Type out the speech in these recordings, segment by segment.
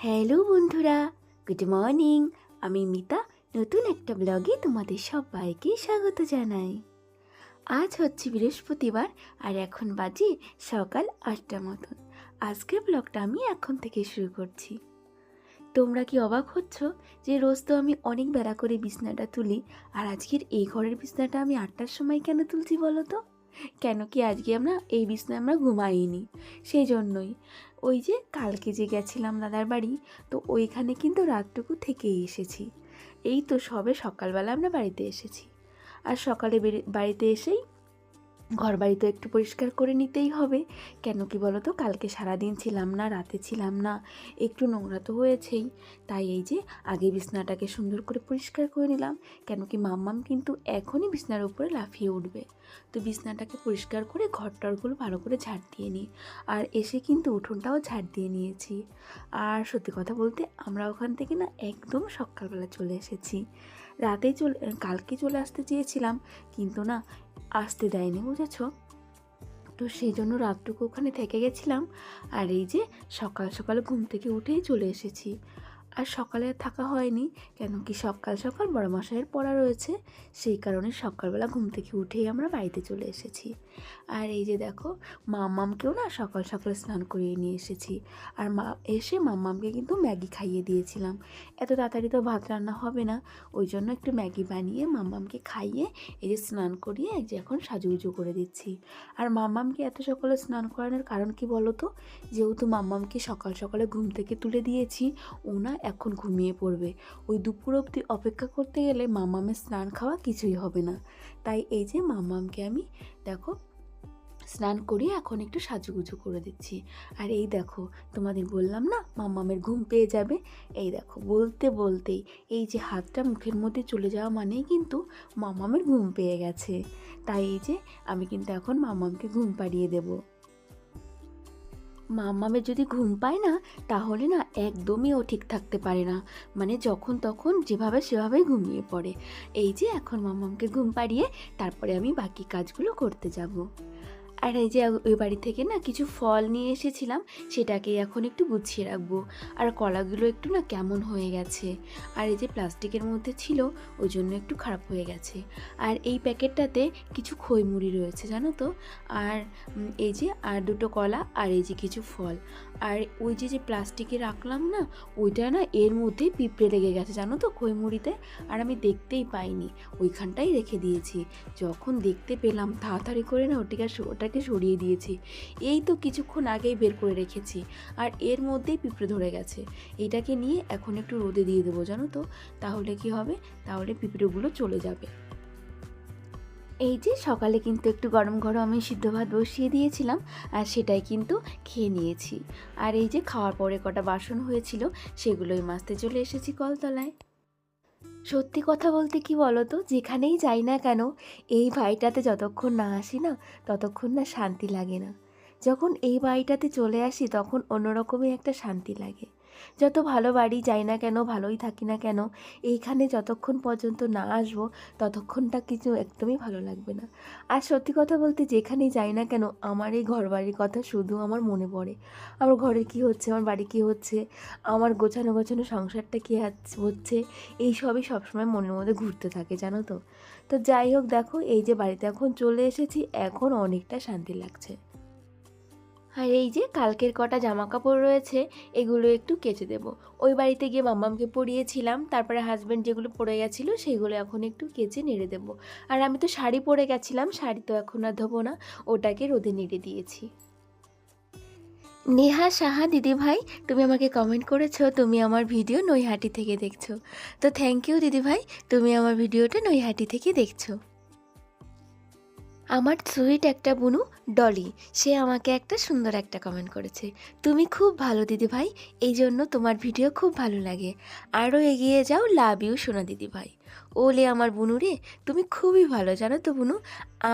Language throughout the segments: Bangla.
হ্যালো বন্ধুরা, গুড মর্নিং। আমি মিতা নতুন একটা ব্লগে তোমাদের সবাইকে স্বাগত জানাই। আজ হচ্ছে বৃহস্পতিবার আর এখন বাজে সকাল 8টা মতন। আজকের ব্লগটা আমি এখন থেকে শুরু করছি। তোমরা কি অবাক হচ্ছ যে রোজ তো আমি অনেক বেলা করে বিছনাটা তুলি, আর আজকের এই ঘরের বিছনাটা আমি 8টার সময় কেন তুলছি বলো তো? কেন কি আজকে আমরা এই বিছনায় আমরা ঘুমাইনি, সেই জন্যই। ওই যে কালকে যে গেছিলাম দাদার বাড়ি, তো ওইখানে কিন্তু রাতটুকু থেকেই এসেছি। এই তো সবে সকালবেলা আমরা বাড়িতে এসেছি। আর সকালে বাড়িতে এসেই ঘর বাড়ি তো একটু পরিষ্কার করে নিতেই হবে। কেন কি বলো তো, কালকে সারাদিন ছিলাম না, রাতে ছিলাম না, একটু নোংরা তো হয়েছেই। তাই এই যে আগে বিছনাটাকে সুন্দর করে পরিষ্কার করে নিলাম। কেন কি মাম্মাম কিন্তু এখনই বিছনার উপরে লাফিয়ে উঠবে। তো বিছনাটাকে পরিষ্কার করে ঘরটরগুলো ভালো করে ঝাড় দিয়ে নিই। আর এসে কিন্তু উঠোনটাও ঝাড় দিয়ে নিয়েছি। আর সত্যি কথা বলতে আমরা ওখান থেকে না একদম সকালবেলা চলে এসেছি। কালকে চলে আসতে চেয়েছিলাম, কিন্তু না আসতে দেয়নি, বুঝেছ? তো সেই জন্য রাতটুকু ওখানে থেকে গেছিলাম। আর এই যে সকাল সকাল ঘুম থেকে উঠেই চলে এসেছি। আর সকালে থাকা হয়নি, কেন কি সকাল সকাল বড়মশাইয়ের পড়া রয়েছে, সেই কারণে সকালবেলা ঘুম থেকে উঠেই আমরা বাড়িতে চলে এসেছি। আর এই যে দেখো, মাম্মামকেও না সকাল সকাল স্নান করিয়ে নিয়ে এসেছি। আর এসে মাম্মামকে কিন্তু ম্যাগি খাইয়ে দিয়েছিলাম। এত তাড়াতাড়ি তো ভাত রান্না হবে না, ওই জন্য একটু ম্যাগি বানিয়ে মাম্মামকে খাইয়ে এই যে স্নান করিয়ে এই যে এখন সাজুগুজু করে দিচ্ছি। আর মাম্মামকে এত সকালে স্নান করানোর কারণ কি বলো তো? যেহেতু মাম্মামকে সকাল সকালে ঘুম থেকে তুলে দিয়েছি, ও না এখন ঘুমিয়ে পড়বে। ওই দুপুর অবধি অপেক্ষা করতে গেলে মাম্মামের স্নান খাওয়া কিছুই হবে না। তাই এই যে মাম্মামকে আমি দেখো স্নান করিয়ে এখন একটু সাজুগুজু করে দিচ্ছি। আর এই দেখো, তোমাদের বললাম না মাম্মামের ঘুম পেয়ে যাবে, এই দেখো বলতে বলতেই এই যে হাতটা মুখের মধ্যে চলে যাওয়া মানেই কিন্তু মাম্মামের ঘুম পেয়ে গেছে। তাই এই যে আমি কিন্তু এখন মাম্মামকে ঘুম পাড়িয়ে দেবো। মাম্মামের যদি ঘুম পায় না, তাহলে না একদমই ও ঠিক থাকতে পারে না, মানে যখন তখন যেভাবে সেভাবেই ঘুমিয়ে পড়ে। এই যে এখন মাম্মামকে ঘুম পাড়িয়ে তারপরে আমি বাকি কাজগুলো করতে যাব। আর এই যে ওই বাড়ি থেকে না কিছু ফল নিয়ে এসেছিলাম, সেটাকে এখন একটু গুছিয়ে রাখবো। আর কলাগুলো একটু না কেমন হয়ে গেছে, আর এই যে প্লাস্টিকের মধ্যে ছিল ওই জন্য একটু খারাপ হয়ে গেছে। আর এই প্যাকেটটাতে কিছু খই মুড়ি রয়েছে জানো তো। আর এই যে আর দুটো কলা, আর এই যে কিছু ফল। আর ওই যে প্লাস্টিকে রাখলাম না, ওইটা না এর মধ্যেই পিঁপড়ে লেগে গেছে জানো তো খই মুড়িতে। আর আমি দেখতেই পাইনি, ওইখানটাই রেখে দিয়েছি। যখন দেখতে পেলাম তাড়াতাড়ি করে না ওটাকে সরিয়ে দিয়েছি। এই তো কিছুক্ষণ আগেই বের করে রেখেছি, আর এর মধ্যেই পিঁপড়ে ধরে গেছে। এইটাকে নিয়ে এখন একটু রোদে দিয়ে দেবো জানো তো, তাহলে কি হবে, তাহলে পিঁপড়েগুলো চলে যাবে। এই যে সকালে কিন্তু একটু গরম গরম আমি সিদ্ধ ভাত বসিয়ে দিয়েছিলাম, আর সেটাই কিন্তু খেয়ে নিয়েছি। আর এই যে খাওয়ার পরে কটা বাসন হয়েছিল, সেগুলোই মাজতে চলে এসেছি কলতলায়। সত্যি কথা বলতে কি বলো তো, যেখানেই যাই না কেন এই বাড়িটাতে যতক্ষণ না আসি না, ততক্ষণ না শান্তি লাগে না। যখন এই বাড়িটাতে চলে আসি তখন অন্যরকমই একটা শান্তি লাগে। যত ভালো বাড়ি যাই না কেন, ভালোই থাকি না কেন, এইখানে যতক্ষণ পর্যন্ত না আসবো ততক্ষণটা কিছু একদমই ভালো লাগবে না। আর সত্যি কথা বলতে যেখানেই যাই না কেন, আমার এই ঘর বাড়ির কথা শুধু আমার মনে পড়ে। আমার ঘরে কী হচ্ছে, আমার বাড়ি কী হচ্ছে, আমার গোছানো গোছানো সংসারটা কী হচ্ছে, এই সবই সবসময় মনের মধ্যে ঘুরতে থাকে জানো তো। তো যাই হোক, দেখো এই যে বাড়িতে এখন চলে এসেছি, এখন অনেকটা শান্তি লাগছে। আর এই যে কালকের কটা জামা কাপড় রয়েছে, এগুলো একটু কেচে দেবো। ওই বাড়িতে গিয়ে মাম্মামকে পরিয়েছিলাম, তারপরে হাজব্যান্ড যেগুলো পরে গেছিলো সেগুলো এখন একটু কেচে নেড়ে দেবো। আর আমি তো শাড়ি পরে গেছিলাম, শাড়ি তো এখন আর ধোবো না, ওটাকে রোদে নেড়ে দিয়েছি। নেহা সাহা দিদিভাই, তুমি আমাকে কমেন্ট করেছো তুমি আমার ভিডিও নৈহাটি থেকে দেখছো। তো থ্যাংক ইউ দিদিভাই, তুমি আমার ভিডিওটা নৈহাটি থেকে দেখছো। আমার সুইট একটা বুনু ডলি, সে আমাকে একটা সুন্দর একটা কমেন্ট করেছে, তুমি খুব ভালো দিদিভাই, এই জন্য তোমার ভিডিও খুব ভালো লাগে, আরও এগিয়ে যাও, লাভ ইউ সোনা দিদিভাই। ওলে আমার বুনু রে, তুমি খুবই ভালো জানো তো বুনু,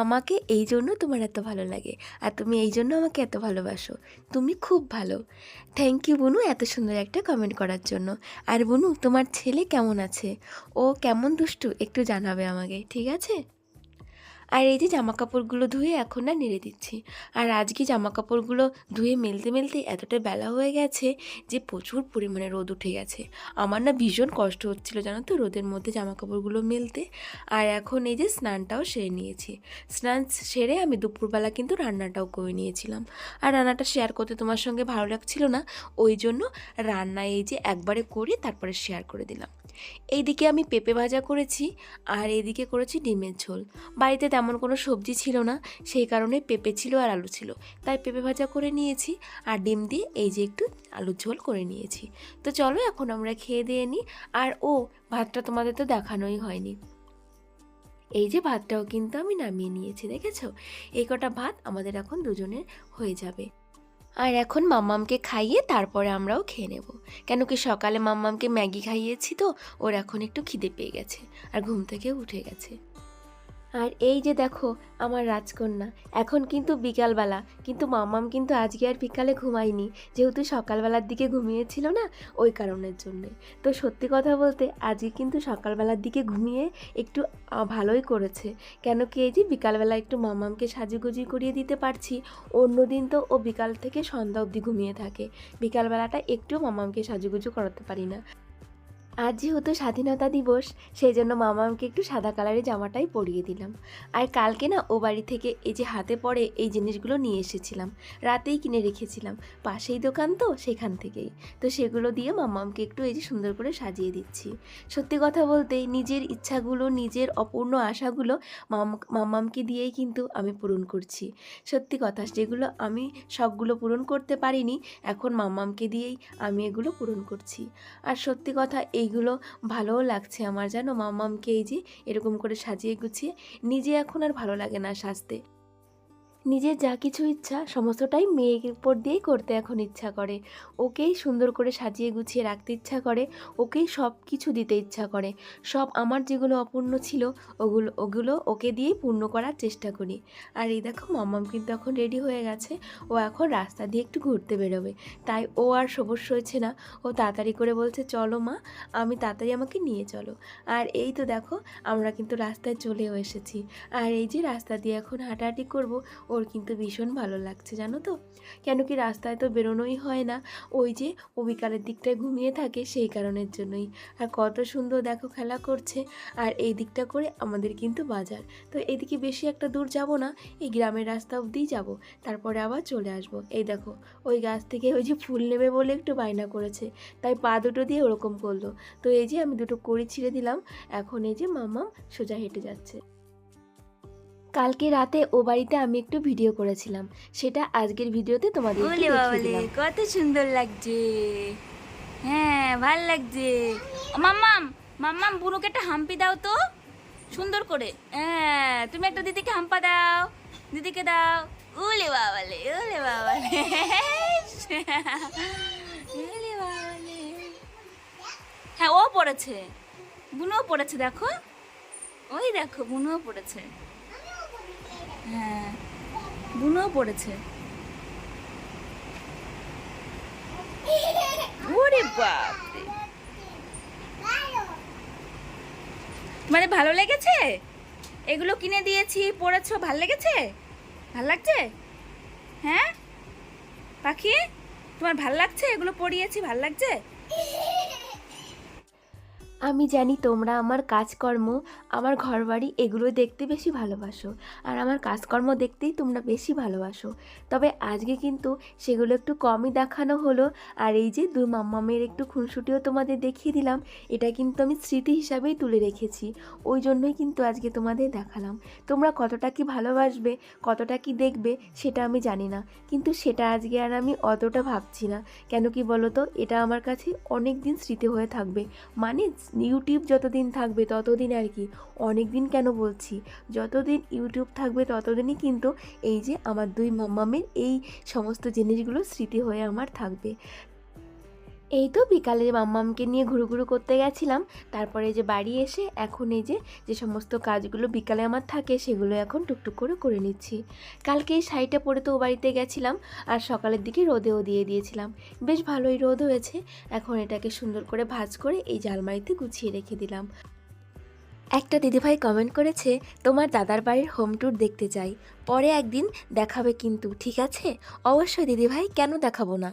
আমাকে এই জন্য তোমার এত ভালো লাগে, আর তুমি এই জন্য আমাকে এত ভালোবাসো, তুমি খুব ভালো। থ্যাংক ইউ বুনু এত সুন্দর একটা কমেন্ট করার জন্য। আর বুনু, তোমার ছেলে কেমন আছে, ও কেমন দুষ্টু একটু জানাবে আমাকে, ঠিক আছে? আর এই যে জামা কাপড়গুলো ধুয়ে এখন না নেড়ে দিচ্ছি। আর আজকে জামা কাপড়গুলো ধুয়ে মেলতে মেলতে এতটা বেলা হয়ে গেছে যে প্রচুর পরিমাণে রোদ উঠে গেছে। আমার না ভীষণ কষ্ট হচ্ছিলো জানো তো রোদের মধ্যে জামা কাপড়গুলো মেলতে। আর এখন এই যে স্নানটাও সেরে নিয়েছি। স্নান সেরে আমি দুপুরবেলা কিন্তু রান্নাটাও করে নিয়েছিলাম। আর রান্নাটা শেয়ার করতে তোমার সঙ্গে ভালো লাগছিল না, ওই জন্য রান্না এই যে একবারে করে তারপরে শেয়ার করে দিলাম। এইদিকে আমি পেঁপে ভাজা করেছি আর এইদিকে করেছি ডিমের ঝোল। বাড়িতে তেমন কোনো সবজি ছিল না, সেই কারণে পেঁপে ছিল আর আলু ছিল, তাই পেঁপে ভাজা করে নিয়েছি আর ডিম দিয়ে এই যে একটু আলুর ঝোল করে নিয়েছি। তো চলো এখন আমরা খেয়ে দিয়ে নিই। আর ভাতটা তোমাদের তো দেখানোই হয়নি, এই যে ভাতটাও কিন্তু আমি নামিয়ে নিয়েছি, দেখেছো? এই কটা ভাত আমাদের এখন দুজনের হয়ে যাবে। আর এখন মাম্মামকে খাইয়ে তারপরে আমরাও খেয়ে নেব, কেন কি সকালে মাম্মামকে ম্যাগি খাইয়েছি তো ওর এখন একটু খিদে পেয়ে গেছে আর ঘুম থেকে উঠে গেছে। আর এই যে দেখো আমার রাজকন্যা, এখন কিন্তু বিকালবেলা, কিন্তু মাম্মাম কিন্তু আজকে আর বিকালে ঘুমায়নি, যেহেতু সকালবেলার দিকে ঘুমিয়েছিল না, ওই কারণের জন্যে। তো সত্যি কথা বলতে আজকে কিন্তু সকালবেলার দিকে ঘুমিয়ে একটু ভালোই করেছে, কেন কি এই যে বিকালবেলা একটু মাম্মামকে সাজুগুজি করিয়ে দিতে পারছি। অন্যদিন তো ও বিকাল থেকে সন্ধ্যা অবধি ঘুমিয়ে থাকে, বিকালবেলাটা একটু মাম্মামকে সাজুগুজু করাতে পারি না। আজ যেহেতু স্বাধীনতা দিবস, সেই জন্য মামাকে একটু সাদা কালারের জামাটাই পরিয়ে দিলাম। আর কালকে না ও বাড়ি থেকে এই যে হাতে পরে এই জিনিসগুলো নিয়ে এসেছিলাম, রাতেই কিনে রেখেছিলাম, পাশেই দোকান তো সেখান থেকেই। তো সেগুলো দিয়ে মামাকে একটু এই যে সুন্দর করে সাজিয়ে দিচ্ছি। সত্যি কথা বলতে নিজের ইচ্ছাগুলো, নিজের অপূর্ণ আশাগুলো মামাকে দিয়েই কিন্তু আমি পূরণ করছি। সত্যি কথা, যেগুলো আমি সবগুলো পূরণ করতে পারিনি, এখন মামাকে দিয়েই আমি এগুলো পূরণ করছি। আর সত্যি কথা এইগুলো ভালোও লাগছে আমার, জানো, মাম্মামকে এই যে এরকম করে সাজিয়ে গুছিয়ে। নিজে এখন আর ভালো লাগে না সাজতে, নিজের যা কিছু ইচ্ছা সমস্তটাই মেয়ের উপর দিয়েই করতে এখন ইচ্ছা করে। ওকেই সুন্দর করে সাজিয়ে গুছিয়ে রাখতে ইচ্ছা করে, ওকেই সব কিছু দিতে ইচ্ছা করে। সব আমার যেগুলো অপূর্ণ ছিল ওগুলো ওকে দিয়েই পূর্ণ করার চেষ্টা করি। আর এই দেখো মাম্মাম কিন্তু এখন রেডি হয়ে গেছে, ও এখন রাস্তা দিয়ে একটু ঘুরতে বেরোবে, তাই ও আর সবুজ হয়েছে না, ও তাড়াতাড়ি করে বলছে চলো মা, আমি তাড়াতাড়ি আমাকে নিয়ে চলো। আর এই তো দেখো আমরা কিন্তু রাস্তায় চলেও এসেছি। আর এই যে রাস্তা দিয়ে এখন হাঁটাহাঁটি করব, ওর কিন্তু ভীষণ ভালো লাগছে জানো তো, কেন কি রাস্তায় তো বেরোনোই হয় না, ওই যে ও বিকালের দিকটায় ঘুমিয়ে থাকে সেই কারণের জন্যই। আর কত সুন্দর দেখো খেলা করছে। আর এই দিকটা করে আমাদের কিন্তু বাজার, তো এদিকে বেশি একটা দূর যাব না, এই গ্রামের রাস্তা অবধিই যাব, তারপরে আবার চলে আসব। এই দেখো ওই গাছ থেকে ওই যে ফুল নেবে বলে একটু বায়না করেছে, তাই পা দুটো দিয়ে ওরকম করলো। তো এই যে আমি দুটো কড়ি ছিঁড়ে দিলাম, এখন এই যে মাম্মাম সোজা হেঁটে যাচ্ছে। কালকে রাতে ও বাড়িতে আমি একটু ভিডিও করেছিলাম, সেটা আজকের ভিডিওতে তোমাদের কত সুন্দর লাগছে। হ্যাঁ ভাল লাগছে। মাম্মাম মাম্মাম বুনুকে একটা হাম্পি দাও তো সুন্দর করে। হ্যাঁ তুমি একটা দিদিকে হাম্পা দাও, দিদিকে দাও। ওলে বাবালে, ওলে বাবালে, ওলে বাবালে। হ্যাঁ ও পড়েছে, বুনুও পড়েছে, দেখো ওই দেখো বুনুও পড়েছে। হ্যাঁ বুনুও পড়েছে। ওরে বাপরে, মানে ভালো লেগেছে? এগুলো কিনে দিয়েছি, পড়েছো, ভাল লেগেছে? ভাল লাগছে? হ্যাঁ পাখি, তোমার ভাল লাগছে? এগুলো পড়িয়েছি, ভাল লাগছে? আমি জানি তোমরা আমার কাজকর্ম, আমার ঘরবাড়ি এগুলো দেখতে বেশি ভালোবাসো, আর আমার কাজকর্ম দেখতেই তোমরা বেশি ভালোবাসো। তবে আজকে কিন্তু সেগুলো একটু কমই দেখানো হলো। আর এই যে দুই মাম্মামের একটু খুনসুটিও তোমাদের দেখিয়ে দিলাম, এটা কিন্তু আমি স্মৃতি হিসাবেই তুলে রেখেছি, ওই জন্যই কিন্তু আজকে তোমাদের দেখালাম। তোমরা কতটা কি ভালোবাসবে, কতটা কি দেখবে সেটা আমি জানি না, কিন্তু সেটা আজকে আর আমি অতটা ভাবছি না। কেন কি বলো তো, এটা আমার কাছে অনেক দিন স্মৃতি হয়ে থাকবে। মানে ইউটিউব যতদিন থাকবে ততদিন আর কি, অনেক দিন কেন বলছি, যতদিন ইউটিউব থাকবে ততদিনই কিন্তু এই যে আমার দুই মাম্মামের এই সমস্ত জিনিসগুলো স্মৃতি হয়ে আমার থাকবে। এই তো বিকালে মাম্মামকে নিয়ে ঘুরু করতে গেছিলাম, তারপরে যে বাড়ি এসে এখন এই যে সমস্ত কাজগুলো বিকালে আমার থাকে সেগুলো এখন টুকটুক করে নিচ্ছি। কালকে এই শাড়িটা পরে তো ও বাড়িতে গেছিলাম, আর সকালের দিকে রোদেও দিয়ে দিয়েছিলাম, বেশ ভালোই রোদ হয়েছে। এখন এটাকে সুন্দর করে ভাঁজ করে এই আলমারিতে গুছিয়ে রেখে দিলাম। একটা দিদিভাই কমেন্ট করেছে তোমার দাদার বাড়ির হোম ট্যুর দেখতে চাই, পরে একদিন দেখাবে কিন্তু, ঠিক আছে? অবশ্যই দিদিভাই, কেন দেখাবো না।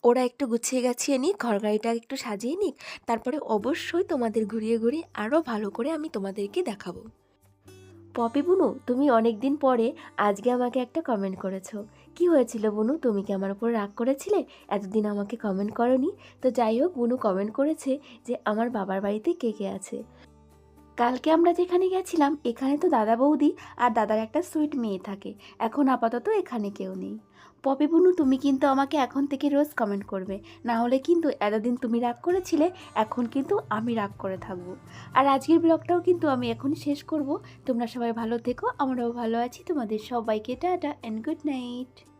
ওরা একটু গুছিয়ে গাছিয়ে নিক, ঘর গাড়িটা একটু সাজিয়ে নিক, তারপরে অবশ্যই তোমাদের ঘুরিয়ে ঘুরিয়ে আরও ভালো করে আমি তোমাদেরকে দেখাবো। পপি বুনু, তুমি অনেক দিন পরে আজকে আমাকে একটা কমেন্ট করেছো। কি হয়েছিল বুনু, তুমি কি আমার উপর রাগ করেছিলে? এতদিন আমাকে কমেন্ট করোনি। তো যাই হোক, বুনু কমেন্ট করেছে যে আমার বাবার বাড়িতে কে কে আছে। কালকে আমরা যেখানে গেছিলাম এখানে তো দাদা বৌদি আর দাদার একটা সুইট মেয়ে থাকে। এখন আপাতত এখানে কেউ নেই। পপি বুনু, তুমি কিন্তু আমাকে এখন থেকে রোজ কমেন্ট করবে, না হলে কিন্তু এতদিন তুমি রাগ করেছিলে, এখন কিন্তু আমি রাগ করে থাকবো। আর আজকের ব্লগটাও কিন্তু আমি এখন শেষ করব। তোমরা সবাই ভালো থেকো, আমরাও ভালো আছি। তোমাদের সবাইকে টাটা অ্যান্ড গুড নাইট।